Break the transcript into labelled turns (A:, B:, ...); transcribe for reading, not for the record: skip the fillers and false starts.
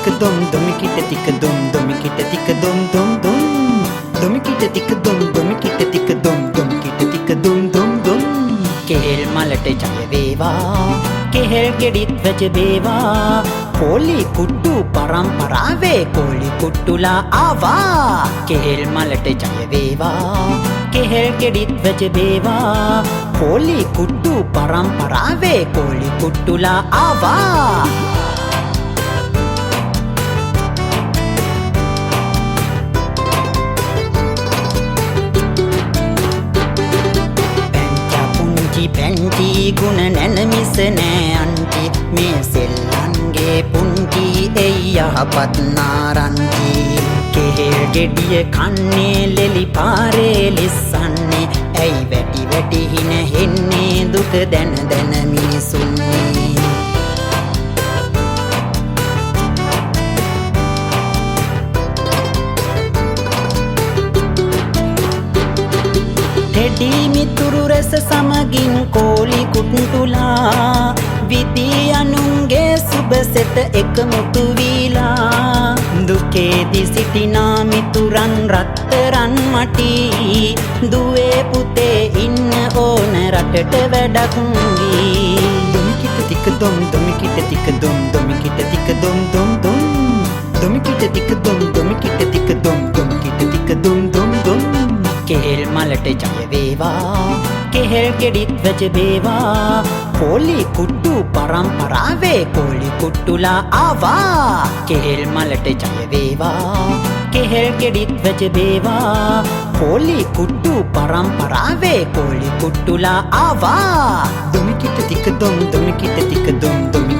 A: tika dum dumikita tika dum dumikita tika dum dum dum dumikita tika dum dumikita tika dum dumikita tika dum dum dum කෙහෙල් මලට ජය වේවා කෙහෙල් ගෙඩිත් වැජ වේවා කෝලි කුට්ටු පරම්පරාවේ කෝලි කුට්ටුලා ආවා කෙහෙල් මලට ජය වේවා කෙහෙල් ගෙඩිත් වැජ වේවා කෝලි කුට්ටු පරම්පරාවේ කෝලි කුට්ටුලා ආවා පැන්ටි ගුණ නැන මිස නෑ අන්ටි මේ සෙල්ලන්ගේ පුංචි එයි යහපත් නාරන්ටි කෙහෙල් ගෙඩිය කන්නේ ලෙලි පාරේ ලිස්සන්නේ ඇයි වැටි වැටි හින හෙන්නේ දුක දැන දැන මිනිසුන්නේ හෙඩි මිතුරු රැස සමගින් කෝලි කුට්ටුලා විදී අනුන්ගේ සුබ සෙත එකමුතු වීලා දුකේදි සිටිනා මිතුරන් රත්තරන් මටි දුවේ පුතේ ඉන්න ඕන රටට වැඩක් වී දුමිකිට ටික දොම් දුමිකිට ටික දොම් දුමිකිට ටික දොම් දොම් දොම් දුමිකිට ටික දොම් දුමිකිට ටික දොම් දුමිකිට ටික දොම් දොම් දොම් කෙහෙල් මලට ජය වේවා කෙහෙල් ගෙඩිත් වැජ වේවා කෝලි කුට්ටු පරම්පරාවේ කෝලි කුට්ටුලා ආවා කෙහෙල් මලට ජය වේවා කෙහෙල් ගෙඩිත් වැජ වේවා කෝලි කුට්ටු පරම්පරාවේ කෝලි කුට්ටුලා ආවා දුමිකිට ටික දොම් දුමිකිට ටික දොම් දුමි